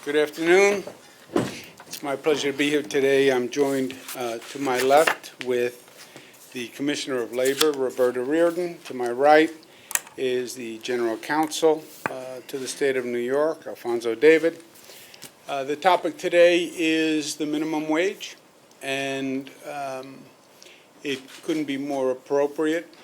Good afternoon. It's my pleasure to be here today. I'm joined to my left with the Commissioner of Labor, Roberta Reardon. To my right is the General Counsel to the State of New York, Alfonso David. The topic today is the minimum wage, and it couldn't be more appropriate.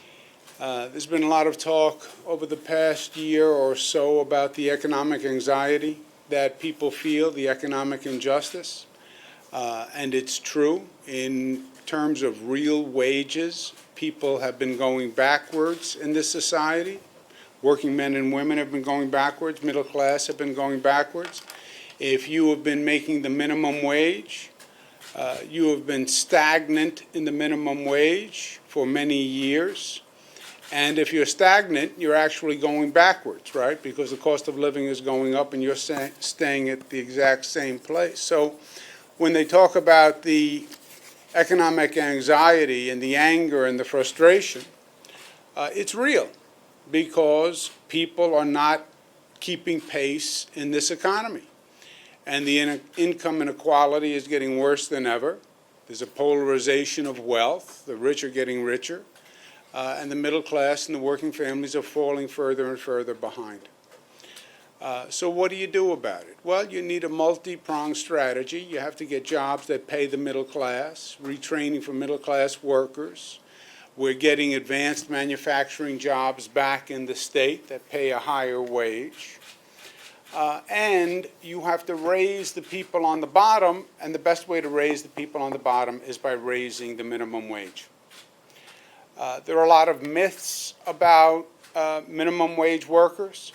There's been a lot of talk over the past year or so about the economic anxiety that people feel, the economic injustice, and it's true. In terms of real wages, people have been going backwards in this society. Working men and women have been going backwards. Middle class have been going backwards. If you have been making the minimum wage, you have been stagnant in the minimum wage for many years. And if you're stagnant, you're actually going backwards, right? Because the cost of living is going up and you're staying at the exact same place. So when they talk about the economic anxiety and the anger and the frustration, it's real because people are not keeping pace in this economy. And the income inequality is getting worse than ever. There's a polarization of wealth. The rich are getting richer. And the middle class and the working families are falling further and further behind. So what do you do about it? Well, you need a multi-pronged strategy. You have to get jobs that pay the middle class, retraining for middle class workers. We're getting advanced manufacturing jobs back in the state that pay a higher wage. And you have to raise the people on the bottom, and the best way to raise the people on the bottom is by raising the minimum wage. There are a lot of myths about minimum wage workers.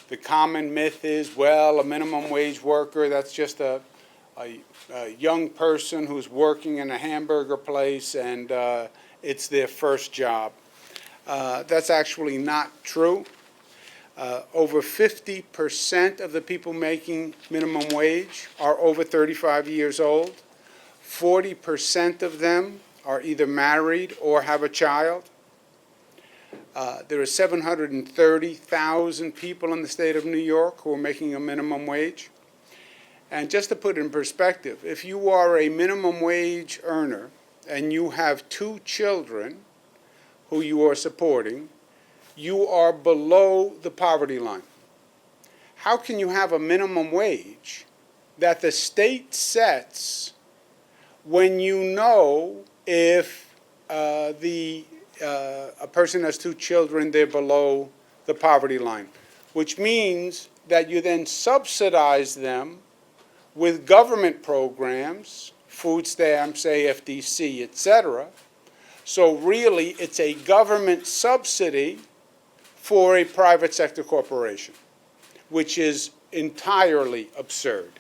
The common myth is, well, a minimum wage worker, that's just a young person who's working in a hamburger place and it's their first job. That's actually not true. Over 50% of the people making minimum wage are over 35 years old. 40% of them are either married or have a child. There are 730,000 people in the state of New York who are making a minimum wage. And just to put it in perspective, if you are a minimum wage earner and you have 2 children who you are supporting, you are below the poverty line. How can you have a minimum wage that the state sets when you know if a person has 2 children, they're below the poverty line, which means that you then subsidize them with government programs, food stamps, AFDC, etc. So really, it's a government subsidy for a private sector corporation, which is entirely absurd.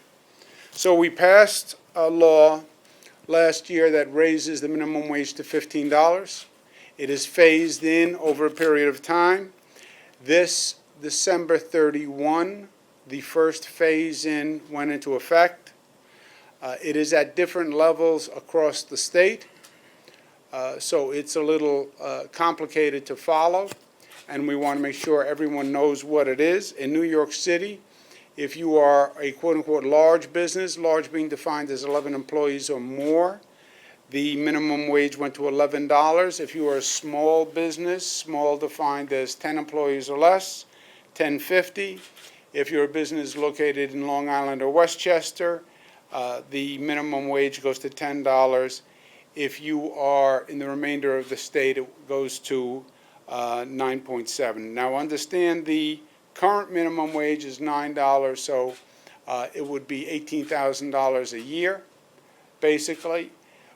So we passed a law last year that raises the minimum wage to $15. It is phased in over a period of time. This December 31, the first phase-in went into effect. It is at different levels across the state, so it's a little complicated to follow, and we want to make sure everyone knows what it is. In New York City, if you are a quote-unquote large business, large being defined as 11 employees or more, the minimum wage went to $11. If you are a small business, small defined as 10 employees or less, $10.50. If you're a business located in Long Island or Westchester, the minimum wage goes to $10. If you are in the remainder of the state, it goes to $9.7. Now understand the current minimum wage is $9, so it would be $18,000 a year, basically.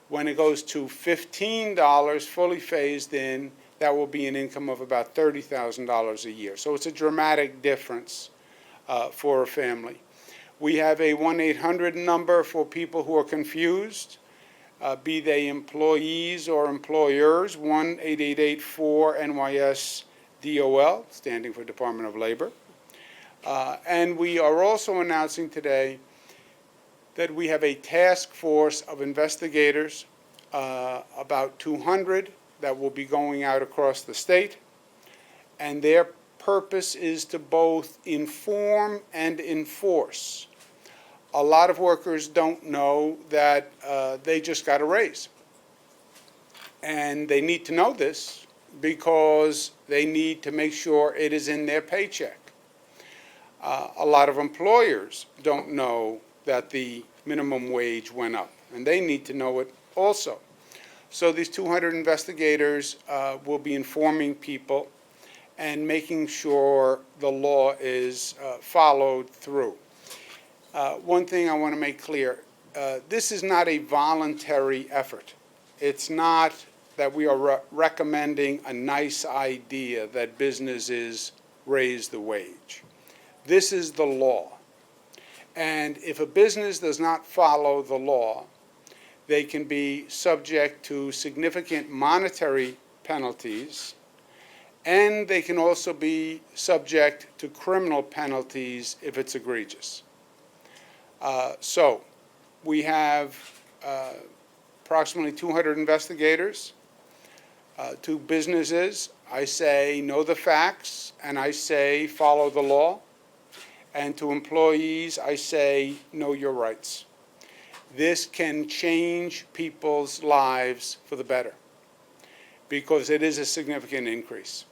When it goes to $15, fully phased in, that will be an income of about $30,000 a year. So it's a dramatic difference for a family. We have a 1-800 number for people who are confused, be they employees or employers, 1-888-4-NYS-DOL, standing for Department of Labor. And we are also announcing today that we have a task force of investigators, about 200, that will be going out across the state, and their purpose is to both inform and enforce. A lot of workers don't know that they just got a raise. And they need to know this because they need to make sure it is in their paycheck. A lot of employers don't know that the minimum wage went up, and they need to know it also. So these 200 investigators will be informing people and making sure the law is followed through. One thing I want to make clear, this is not a voluntary effort. It's not that we are recommending a nice idea that businesses raise the wage. This is the law. And if a business does not follow the law, they can be subject to significant monetary penalties, and they can also be subject to criminal penalties if it's egregious. So we have approximately 200 investigators. To businesses, I say know the facts, and I say follow the law. And to employees, I say know your rights. This can change people's lives for the better because it is a significant increase,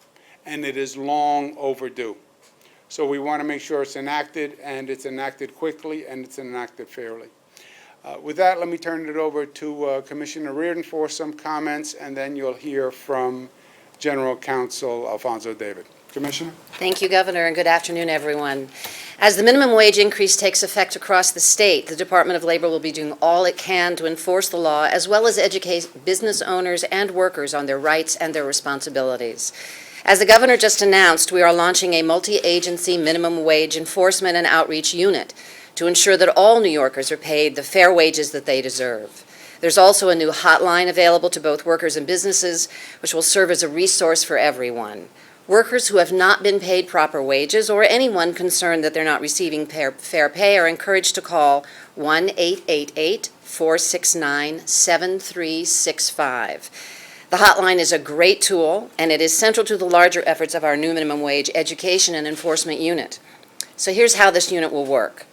and it is long overdue. So we want to make sure it's enacted, and it's enacted quickly, and it's enacted fairly. With that, let me turn it over to Commissioner Reardon for some comments, and then you'll hear from General Counsel Alfonso David. Commissioner? Thank you, Governor, and good afternoon, everyone. As the minimum wage increase takes effect across the state, the Department of Labor will be doing all it can to enforce the law, as well as educate business owners and workers on their rights and their responsibilities. As the Governor just announced, we are launching a multi-agency minimum wage enforcement and outreach unit to ensure that all New Yorkers are paid the fair wages that they deserve. There's also a new hotline available to both workers and businesses, which will serve as a resource for everyone. Workers who have not been paid proper wages or anyone concerned that they're not receiving fair pay are encouraged to call 1-888-469-7365. The hotline is a great tool, and it is central to the larger efforts of our new minimum wage education and enforcement unit. So here's how this unit will work.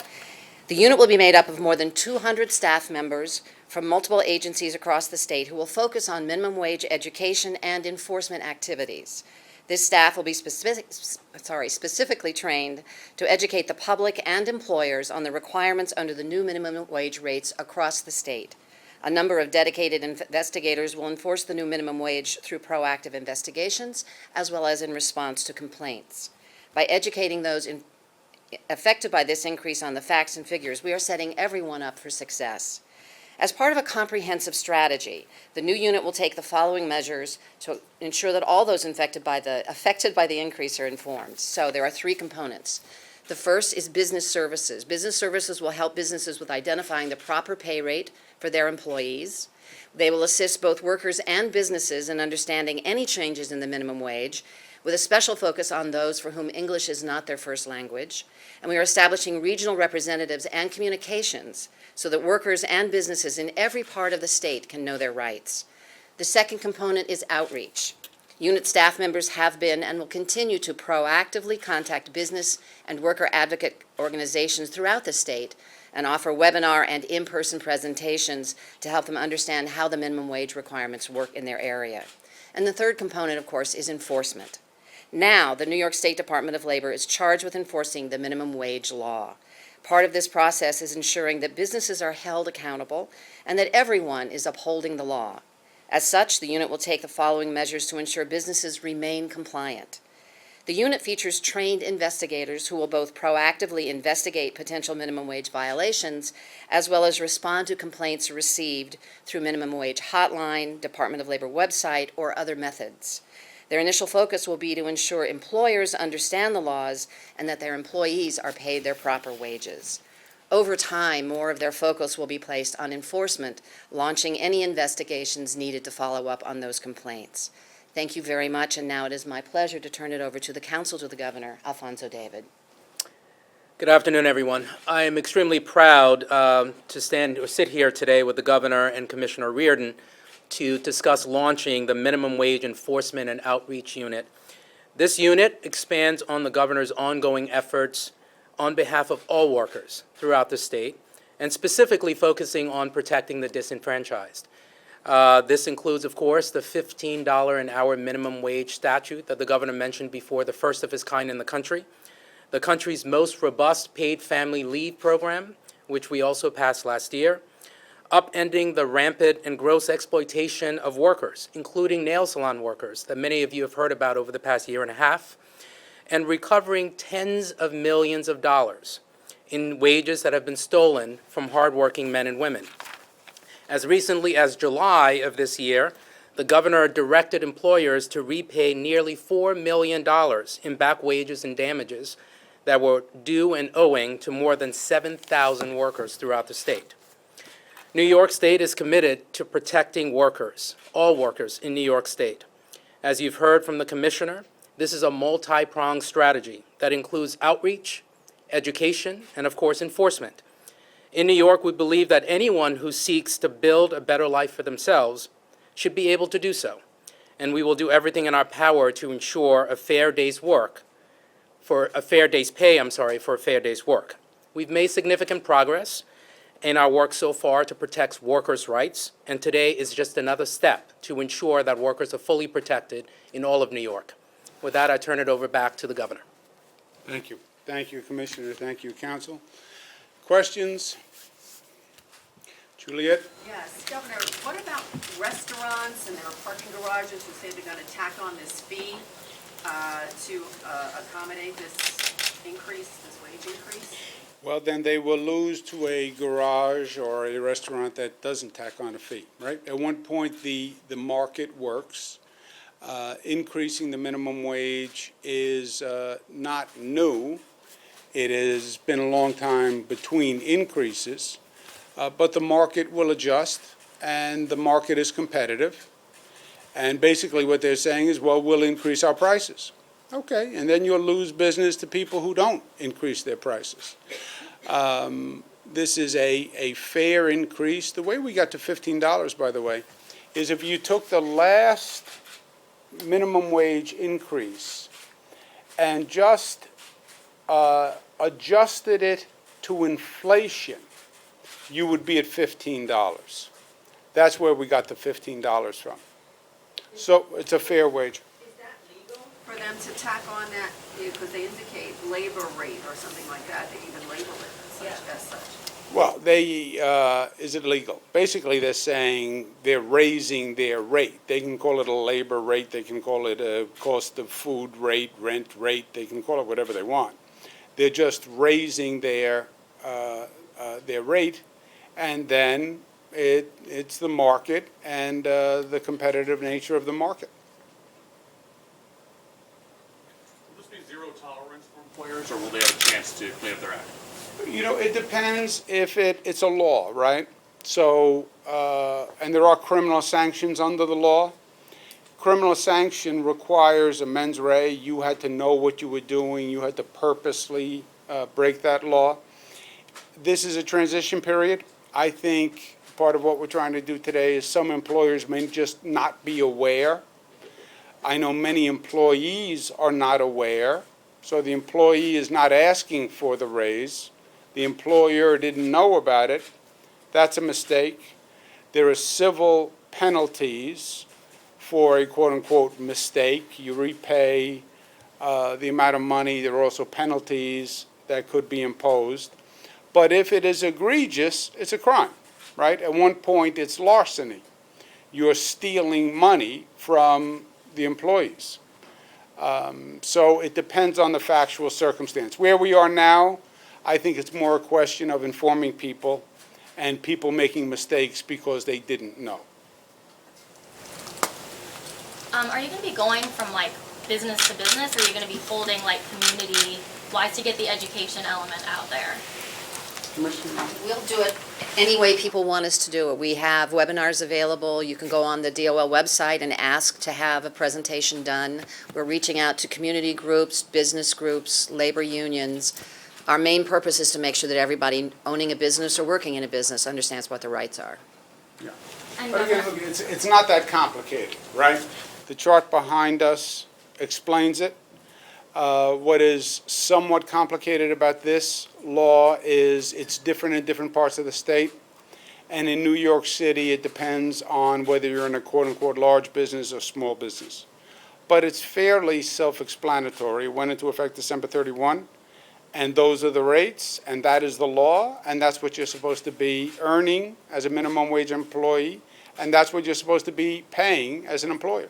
The unit will be made up of more than 200 staff members from multiple agencies across the state who will focus on minimum wage education and enforcement activities. This staff will be specifically trained to educate the public and employers on the requirements under the new minimum wage rates across the state. A number of dedicated investigators will enforce the new minimum wage through proactive investigations as well as in response to complaints. By educating those affected by this increase on the facts and figures, we are setting everyone up for success. As part of a comprehensive strategy, the new unit will take the following measures to ensure that all those affected by the increase are informed. So there are three components. The first is business services. Business services will help businesses with identifying the proper pay rate for their employees. They will assist both workers and businesses in understanding any changes in the minimum wage, with a special focus on those for whom English is not their first language. And we are establishing regional representatives and communications so that workers and businesses in every part of the state can know their rights. The second component is outreach. Unit staff members have been and will continue to proactively contact business and worker advocate organizations throughout the state and offer webinar and in-person presentations to help them understand how the minimum wage requirements work in their area. And the third component, of course, is enforcement. Now, the New York State Department of Labor is charged with enforcing the minimum wage law. Part of this process is ensuring that businesses are held accountable and that everyone is upholding the law. As such, the unit will take the following measures to ensure businesses remain compliant. The unit features trained investigators who will both proactively investigate potential minimum wage violations as well as respond to complaints received through minimum wage hotline, Department of Labor website, or other methods. Their initial focus will be to ensure employers understand the laws and that their employees are paid their proper wages. Over time, more of their focus will be placed on enforcement, launching any investigations needed to follow up on those complaints. Thank you very much, and now it is my pleasure to turn it over to the Counsel to the Governor, Alfonso David. Good afternoon, everyone. I am extremely proud to sit here today with the Governor and Commissioner Reardon to discuss launching the Minimum Wage Enforcement and Outreach Unit. This unit expands on the governor's ongoing efforts on behalf of all workers throughout the state, and specifically focusing on protecting the disenfranchised. This includes, of course, the $15 an hour minimum wage statute that the governor mentioned before, the first of its kind in the country's most robust paid family leave program, which we also passed last year, upending the rampant and gross exploitation of workers, including nail salon workers that many of you have heard about over the past year and a half, and recovering tens of millions of dollars in wages that have been stolen from hardworking men and women. As recently as July of this year, the governor directed employers to repay nearly $4 million in back wages and damages that were due and owing to more than 7,000 workers throughout the state. New York State is committed to protecting workers, all workers in New York State. As you've heard from the commissioner, this is a multi-pronged strategy that includes outreach, education, and of course, enforcement. In New York, we believe that anyone who seeks to build a better life for themselves should be able to do so, and we will do everything in our power to ensure a fair day's pay, for a fair day's work. We've made significant progress in our work so far to protect workers' rights, and today is just another step to ensure that workers are fully protected in all of New York. With that, I turn it over back to the governor. Thank you. Thank you, Commissioner. Thank you, Council. Questions? Juliet? Yes, Governor, what about restaurants and their parking garages who say they're going to tack on this fee to accommodate this increase, this wage increase? Well, then they will lose to a garage or a restaurant that doesn't tack on a fee, right? At one point, the market works. Increasing the minimum wage is not new. It has been a long time between increases, but the market will adjust, and the market is competitive. And basically what they're saying is, well, we'll increase our prices. Okay, and then you'll lose business to people who don't increase their prices. This is a fair increase. The way we got to $15, by the way, is if you took the last minimum wage increase and just adjusted it to inflation, you would be at $15. That's where we got the $15 from. So it's a fair wage. Is that legal for them to tack on that, because they indicate labor rate or something like that, they even label it as such? Well, is it legal? Basically, they're saying they're raising their rate. They can call it a labor rate, they can call it a cost of food rate, rent rate, they can call it whatever they want. They're just raising their rate, and then it's the market and the competitive nature of the market. Will this be zero tolerance for employers, or will they have a chance to clean up their act? You know, it depends if it's a law, right? So, and there are criminal sanctions under the law. Criminal sanction requires a mens rea. You had to know what you were doing. You had to purposely break that law. This is a transition period. I think part of what we're trying to do today is some employers may just not be aware. I know many employees are not aware, so the employee is not asking for the raise. The employer didn't know about it. That's a mistake. There are civil penalties for a quote-unquote mistake. You repay the amount of money. There are also penalties that could be imposed. But if it is egregious, it's a crime, right? At one point, it's larceny. You're stealing money from the employees. So it depends on the factual circumstance. Where we are now, I think it's more a question of informing people and people making mistakes because they didn't know. Are you going to be going from like business to business, or are you going to be folding like community-wise to get the education element out there? We'll do it any way people want us to do it. We have webinars available. You can go on the DOL website and ask to have a presentation done. We're reaching out to community groups, business groups, labor unions. Our main purpose is to make sure that everybody owning a business or working in a business understands what their rights are. Yeah. And But again, look, it's not that complicated, right? The chart behind us explains it. What is somewhat complicated about this law is it's different in different parts of the state. And in New York City, it depends on whether you're in a quote-unquote large business or small business. But it's fairly self-explanatory. It went into effect December 31, and those are the rates, and that is the law, and that's what you're supposed to be earning as a minimum wage employee, and that's what you're supposed to be paying as an employer.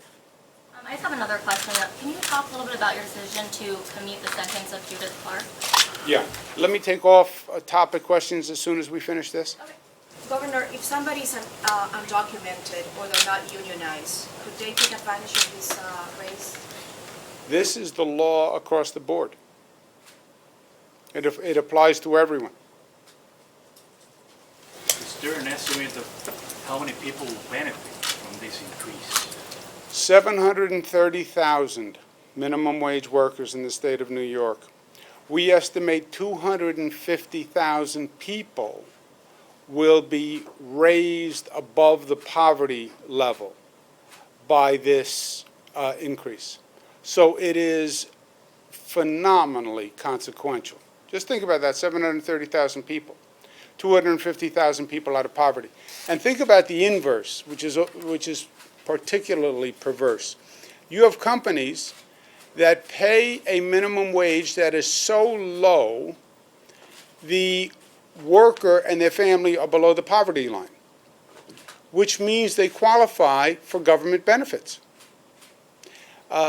I just have another question. Can you talk a little bit about your decision to commute the sentence of Judith Clark? Yeah. Let me take off topic questions as soon as we finish this. Okay. Governor, if somebody's undocumented or they're not unionized, could they take advantage of this raise? This is the law across the board. It applies to everyone. Is there an estimate of how many people will benefit from this increase? 730,000 minimum wage workers in the state of New York. We estimate 250,000 people will be raised above the poverty level by this increase. So it is phenomenally consequential. Just think about that, 730,000 people, 250,000 people out of poverty. And think about the inverse, which is particularly perverse. You have companies that pay a minimum wage that is so low, the worker and their family are below the poverty line, which means they qualify for government benefits.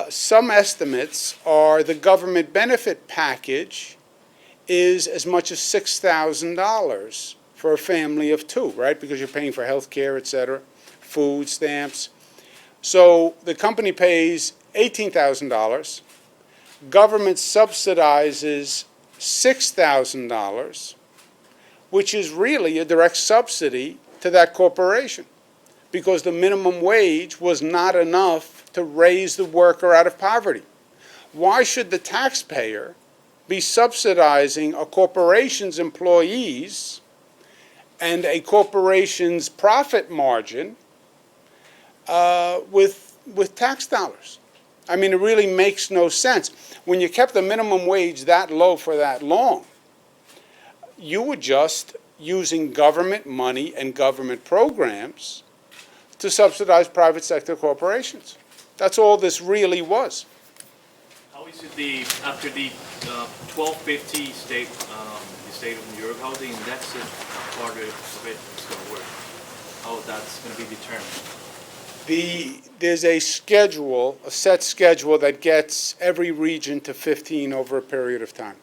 Some estimates are the government benefit package is as much as $6,000 for a family of two, right? Because you're paying for health care, et cetera, food stamps. So the company pays $18,000. Government subsidizes $6,000, which is really a direct subsidy to that corporation because the minimum wage was not enough to raise the worker out of poverty. Why should the taxpayer be subsidizing a corporation's employees and a corporation's profit margin with tax dollars? I mean, it really makes no sense. When you kept the minimum wage that low for that long, you were just using government money and government programs to subsidize private sector corporations. That's all this really was. How is it after the 1250 state, the state of New York, how the indexed part of it is going to work? How that's going to be determined? There's a schedule, a set schedule that gets every region to 15 over a period of time.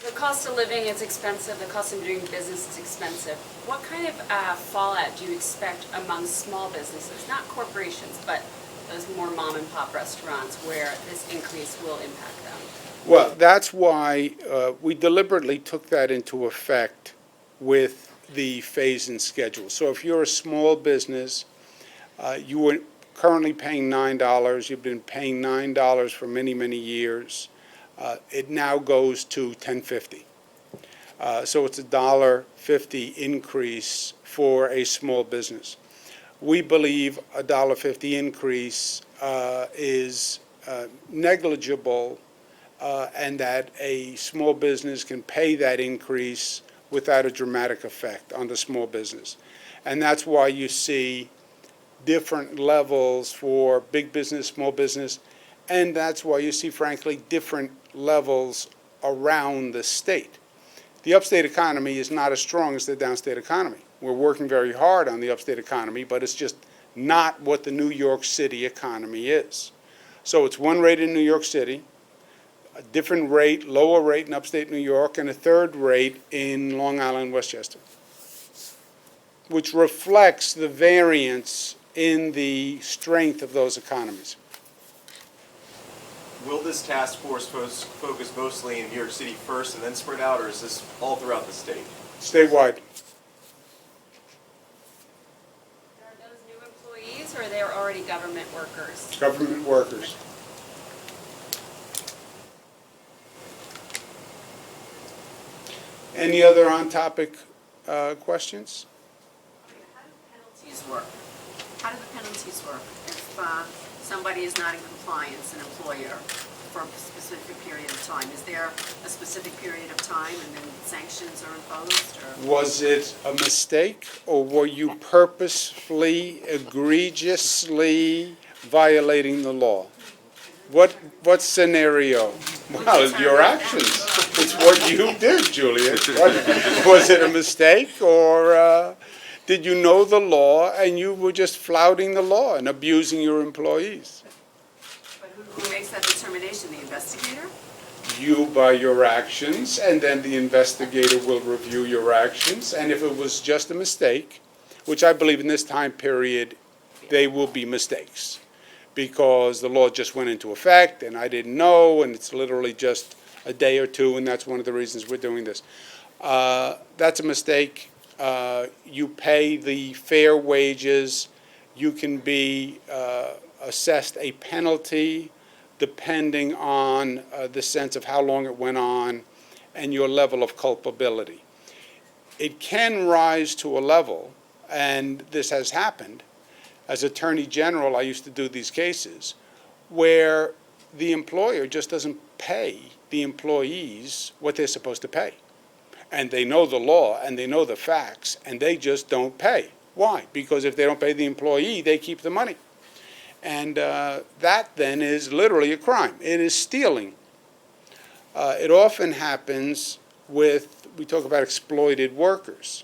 The cost of living is expensive, the cost of doing business is expensive. What kind of fallout do you expect among small businesses, not corporations, but those more mom and pop restaurants where this increase will impact them? Well, that's why we deliberately took that into effect with the phase-in schedule. So if you're a small business, you were currently paying $9, you've been paying $9 for many, many years. It now goes to $10.50. So it's a $1.50 increase for a small business. We believe a $1.50 increase is negligible and that a small business can pay that increase without a dramatic effect on the small business. And that's why you see different levels for big business, small business, and that's why you see, frankly, different levels around the state. The upstate economy is not as strong as the downstate economy. We're working very hard on the upstate economy, but it's just not what the New York City economy is. So it's one rate in New York City, a different rate, lower rate in upstate New York, and a third rate in Long Island, Westchester, which reflects the variance in the strength of those economies. Will this task force focus mostly in New York City first and then spread out, or is this all throughout the state? Statewide. Are those new employees or they're already government workers? Government workers. Any other on-topic questions? How do penalties work? How do the penalties work? If somebody is not in compliance, an employer, for a specific period of time? Is there a specific period of time and then sanctions are imposed, or? Was it a mistake, or were you purposefully, egregiously violating the law? What scenario? Well, your actions. It's what you did, Juliet. Was it a mistake, or did you know the law and you were just flouting the law and abusing your employees? But who makes that determination, the investigator? You by your actions, and then the investigator will review your actions. And if it was just a mistake, which I believe in this time period, they will be mistakes, because the law just went into effect and I didn't know, and it's literally just a day or two, and that's one of the reasons we're doing this. That's a mistake. You pay the fair wages. You can be assessed a penalty depending on the sense of how long it went on and your level of culpability. It can rise to a level, and this has happened. As Attorney General, I used to do these cases where the employer just doesn't pay the employees what they're supposed to pay. And they know the law and they know the facts, and they just don't pay. Why? Because if they don't pay the employee, they keep the money. And that then is literally a crime. It is stealing. It often happens with, we talk about exploited workers.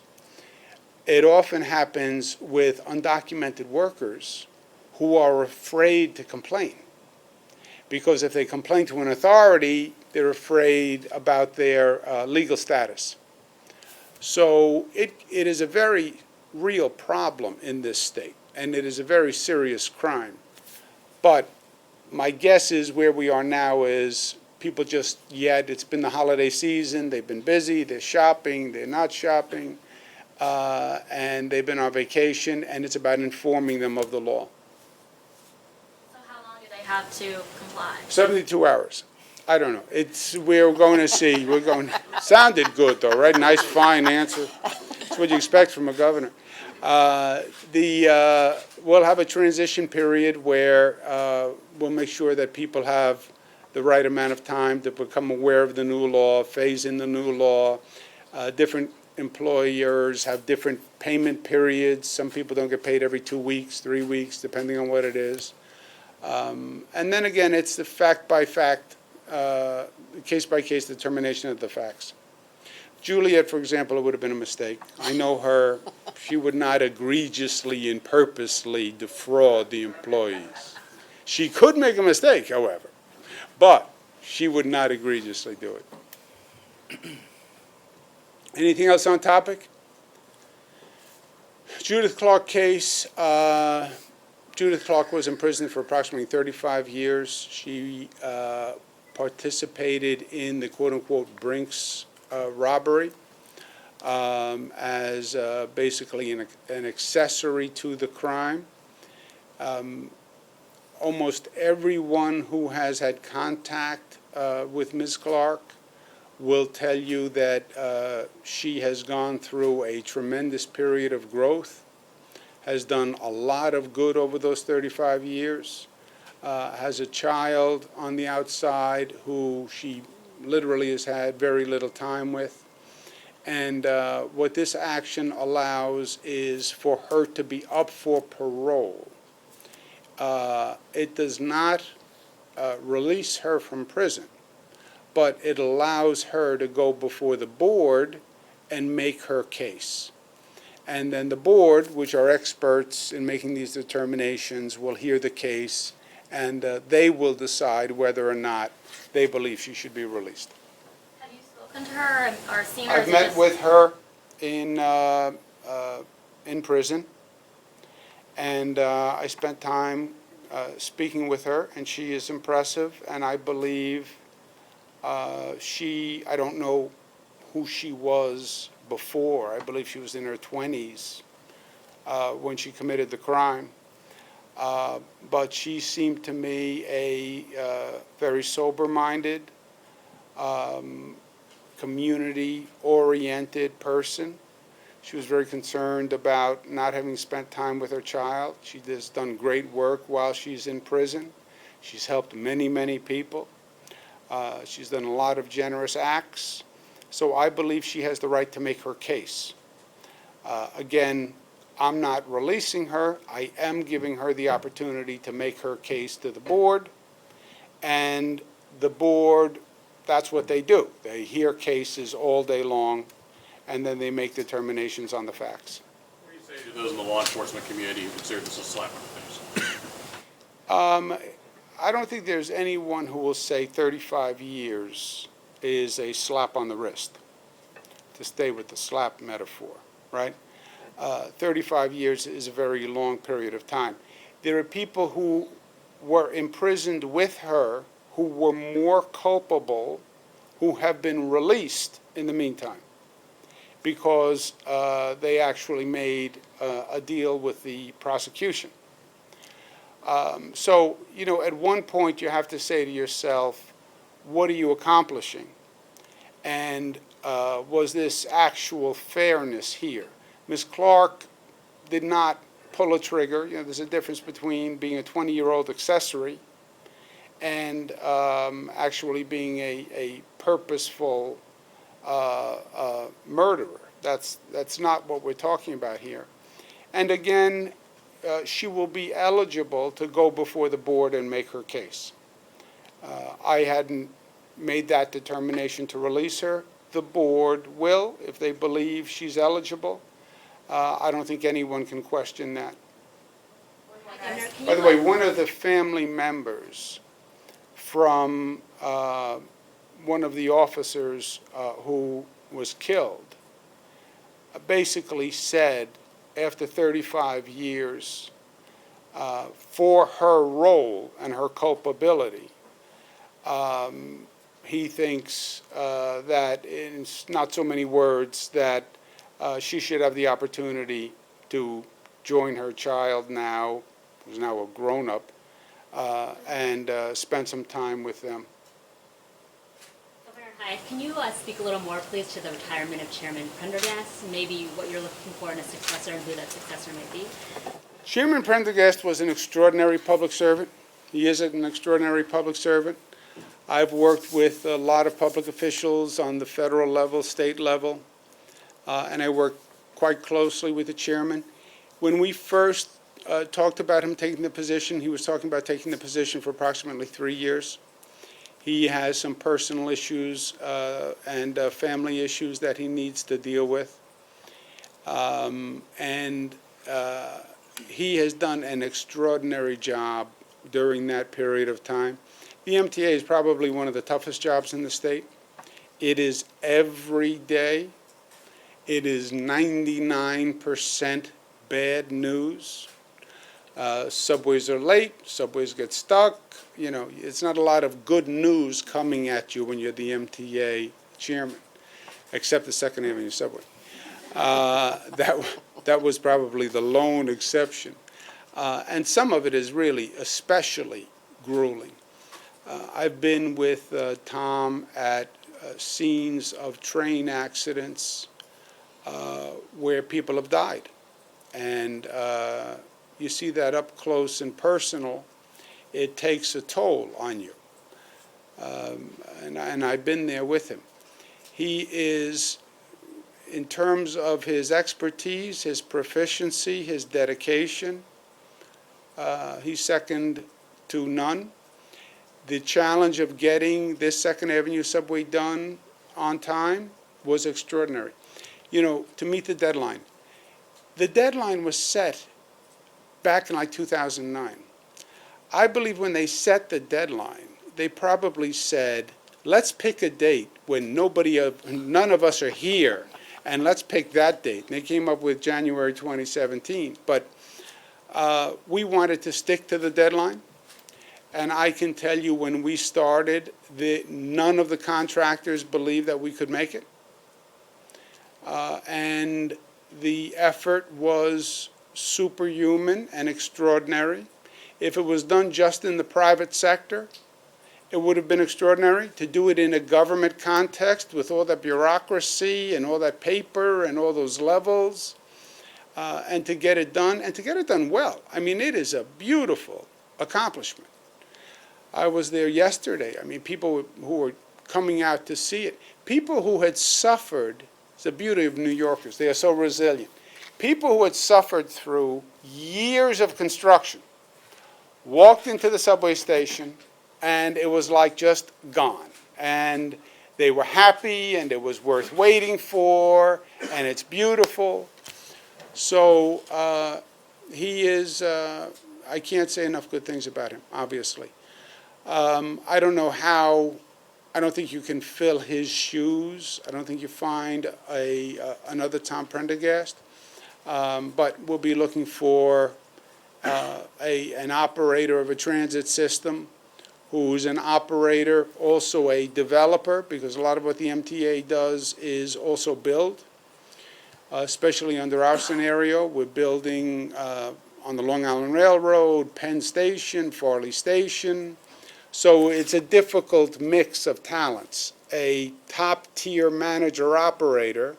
It often happens with undocumented workers who are afraid to complain. Because if they complain to an authority, they're afraid about their legal status. So it is a very real problem in this state, and it is a very serious crime. But my guess is where we are now is people just, it's been the holiday season, they've been busy, they're shopping, they're not shopping, and they've been on vacation, and it's about informing them of the law. So how long do they have to comply? 72 hours. I don't know. We're going to see. Sounded good, though, right? Nice, fine answer. That's what you expect from a governor. We'll have a transition period where we'll make sure that people have the right amount of time to become aware of the new law, phase in the new law. Different employers have different payment periods. Some people don't get paid every 2 weeks, 3 weeks, depending on what it is. And then again, it's the fact-by-fact, case-by-case determination of the facts. Juliet, for example, it would have been a mistake. I know her. She would not egregiously and purposely defraud the employees. She could make a mistake, however, but she would not egregiously do it. Anything else on topic? Judith Clark case. Judith Clark was in prison for approximately 35 years. She participated in the quote-unquote Brinks robbery as basically an accessory to the crime. Almost everyone who has had contact with Ms. Clark will tell you that she has gone through a tremendous period of growth, has done a lot of good over those 35 years, has a child on the outside who she literally has had very little time with. And what this action allows is for her to be up for parole. It does not release her from prison, but it allows her to go before the board and make her case. And then the board, which are experts in making these determinations, will hear the case, and they will decide whether or not they believe she should be released. Have you spoken to her or seen her? I've met with her in prison, and I spent time speaking with her, and she is impressive, and I believe I don't know who she was before. I believe she was in her 20s when she committed the crime. But she seemed to me a very sober-minded, community-oriented person. She was very concerned about not having spent time with her child. She has done great work while she's in prison. She's helped many, many people. She's done a lot of generous acts, so I believe she has the right to make her case. Again, I'm not releasing her. I am giving her the opportunity to make her case to the board, and the board, that's what they do. They hear cases all day long, and then they make determinations on the facts. What do you say to those in the law enforcement community who consider this a slap on the face? I don't think there's anyone who will say 35 years is a slap on the wrist, to stay with the slap metaphor, right? 35 years is a very long period of time. There are people who were imprisoned with her who were more culpable, who have been released in the meantime, because they actually made a deal with the prosecution. So, you know, at one point you have to say to yourself, what are you accomplishing? And was this actual fairness here? Ms. Clark did not pull a trigger. You know, there's a difference between being a 20-year-old accessory and actually being a purposeful murderer. That's not what we're talking about here. And again, she will be eligible to go before the board and make her case. I hadn't made that determination to release her. The board will, if they believe she's eligible. I don't think anyone can question that. By the way, one of the family members from one of the officers who was killed basically said, after 35 years, for her role and her culpability, he thinks that, in not so many words, that she should have the opportunity to join her child now, who's now a grown-up, and spend some time with them. Governor, hi. Can you speak a little more, please, to the retirement of Chairman Prendergast, maybe what you're looking for in a successor and who that successor may be? Chairman Prendergast was an extraordinary public servant. He is an extraordinary public servant. I've worked with a lot of public officials on the federal level, state level, and I worked quite closely with the chairman. When we first talked about him taking the position, he was talking about taking the position for approximately 3 years. He has some personal issues and family issues that he needs to deal with. He has done an extraordinary job during that period of time. The MTA is probably one of the toughest jobs in the state. It is every day. It is 99% bad news. Subways are late, subways get stuck. You know, it's not a lot of good news coming at you when you're the MTA chairman, except the Second Avenue subway. That was probably the lone exception. And some of it is really especially grueling. I've been with Tom at scenes of train accidents where people have died. And you see that up close and personal. It takes a toll on you. And I've been there with him. He is, in terms of his expertise, his proficiency, his dedication, he's second to none. The challenge of getting this Second Avenue subway done on time was extraordinary. You know, to meet the deadline. The deadline was set back in like 2009. I believe when they set the deadline, they probably said, let's pick a date when none of us are here, and let's pick that date. And they came up with January 2017. But we wanted to stick to the deadline. And I can tell you when we started, none of the contractors believed that we could make it. And the effort was superhuman and extraordinary. If it was done just in the private sector, it would have been extraordinary. To do it in a government context with all that bureaucracy and all that paper and all those levels, and to get it done, and to get it done well. I mean, it is a beautiful accomplishment. I was there yesterday. I mean, people who were coming out to see it. People who had suffered, it's the beauty of New Yorkers, they are so resilient. People who had suffered through years of construction walked into the subway station, and it was like just gone. And they were happy, and it was worth waiting for, and it's beautiful. So he is, I can't say enough good things about him, obviously. I don't know how, I don't think you can fill his shoes. I don't think you find another Tom Prendergast. But we'll be looking for an operator of a transit system who's an operator, also a developer, because a lot of what the MTA does is also build, especially under our scenario. We're building on the Long Island Railroad, Penn Station, Farley Station. So it's a difficult mix of talents, a top-tier manager-operator,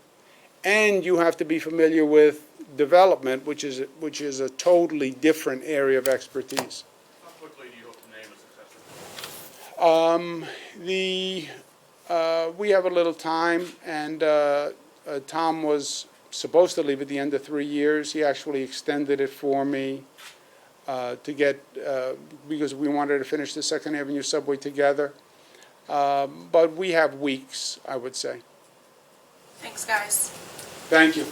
and you have to be familiar with development, which is a totally different area of expertise. How quickly do you hope to name a successor? We have a little time, and Tom was supposed to leave at the end of 3 years. He actually extended it for me to get, because we wanted to finish the Second Avenue subway together. But we have weeks, I would say. Thanks, guys. Thank you.